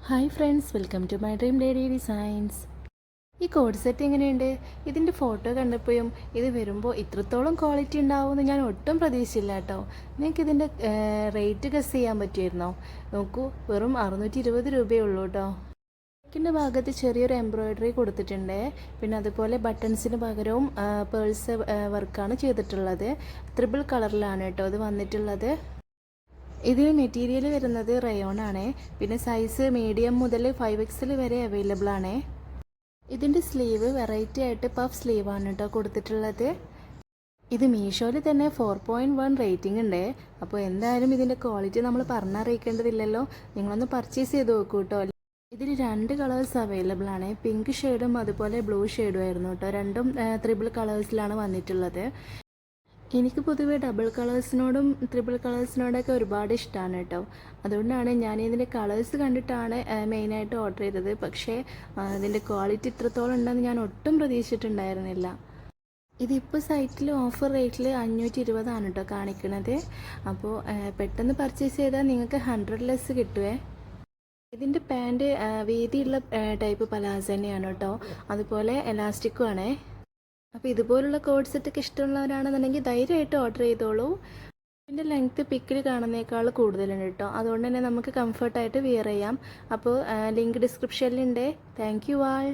Hi friends, welcome to my dream lady designs. ഈ coord set എങ്ങനെയുണ്ട്? ഇതിൻ്റെ photo കണ്ടപ്പോഴും ഇത് വരുമ്പോൾ ഇത്രത്തോളം ക്വാളിറ്റി ഉണ്ടാവുമെന്ന് ഞാൻ ഒട്ടും പ്രതീക്ഷിച്ചില്ല കേട്ടോ. നിങ്ങൾക്ക് ഇതിൻ്റെ റേറ്റ് ഗസ് ചെയ്യാൻ പറ്റുമായിരുന്നോ? നോക്കൂ, വെറും 620 രൂപയേ ഉള്ളൂ കേട്ടോ. നെക്കിൻ്റെ ഭാഗത്ത് ചെറിയൊരു എംബ്രോയ്ഡറി കൊടുത്തിട്ടുണ്ട്. പിന്നെ അതുപോലെ ബട്ടൺസിന് പകരവും പേൾസ് വർക്കാണ് ചെയ്തിട്ടുള്ളത്. ട്രിപ്പിൾ കളറിലാണ് കേട്ടോ ഇത് വന്നിട്ടുള്ളത്. ഇതിൽ മെറ്റീരിയൽ വരുന്നത് റയോൺ ആണ്. പിന്നെ സൈസ് മീഡിയം മുതൽ 5XL വരെ അവൈലബിൾ ആണ്. ഇതിൻ്റെ സ്ലീവ് വെറൈറ്റി ആയിട്ട് പഫ് സ്ലീവ് ആണ് കേട്ടോ കൊടുത്തിട്ടുള്ളത്. ഇത് മീഷോയിൽ തന്നെ 4.1 റേറ്റിംഗ് ഉണ്ട്. അപ്പോൾ എന്തായാലും ഇതിൻ്റെ ക്വാളിറ്റി നമ്മൾ പറഞ്ഞറിയിക്കേണ്ടതില്ലല്ലോ. നിങ്ങളൊന്ന് പർച്ചേസ് ചെയ്ത് നോക്കൂ കേട്ടോ. ഇതിൽ 2 കളേഴ്സ് അവൈലബിൾ ആണ്. പിങ്ക് ഷെയ്ഡും അതുപോലെ ബ്ലൂ ഷെയ്ഡും ആയിരുന്നു കേട്ടോ. രണ്ടും ത്രിബിൾ കളേഴ്സിലാണ് വന്നിട്ടുള്ളത്. എനിക്ക് പൊതുവേ ഡബിൾ കളേഴ്സിനോടും ട്രിപ്പിൾ കളേഴ്സിനോടൊക്കെ ഒരുപാട് ഇഷ്ടമാണ് കേട്ടോ. അതുകൊണ്ടാണ് ഞാൻ ഇതിൻ്റെ കളേഴ്സ് കണ്ടിട്ടാണ് മെയിനായിട്ട് ഓർഡർ ചെയ്തത്. പക്ഷേ ഇതിൻ്റെ ക്വാളിറ്റി ഇത്രത്തോളം ഉണ്ടെന്ന് ഞാൻ ഒട്ടും പ്രതീക്ഷിച്ചിട്ടുണ്ടായിരുന്നില്ല. ഇതിപ്പോൾ സൈറ്റിൽ ഓഫർ റേറ്റിൽ 520 ആണ് കേട്ടോ കാണിക്കുന്നത്. അപ്പോൾ പെട്ടെന്ന് പർച്ചേസ് ചെയ്താൽ നിങ്ങൾക്ക് 100 ലെസ് കിട്ടുമേ. ഇതിൻ്റെ പാൻറ്റ് വീതിയുള്ള ടൈപ്പ് പലാസോ തന്നെയാണ് കേട്ടോ. അതുപോലെ എലാസ്റ്റിക്കും ആണേ. അപ്പോൾ ഇതുപോലുള്ള കോഡ് സെറ്റൊക്കെ ഇഷ്ടമുള്ളവരാണെന്നുണ്ടെങ്കിൽ ധൈര്യമായിട്ട് ഓർഡർ ചെയ്തോളൂ. ഇതിൻ്റെ ലെങ്ത്ത് പിക്കിൽ കാണുന്നേക്കാൾ കൂടുതലുണ്ട് കേട്ടോ. അതുകൊണ്ട് തന്നെ നമുക്ക് കംഫർട്ടായിട്ട് വിയർ ചെയ്യാം. അപ്പോൾ ലിങ്ക് ഡിസ്ക്രിപ്ഷനിലുണ്ട്. Thank you all.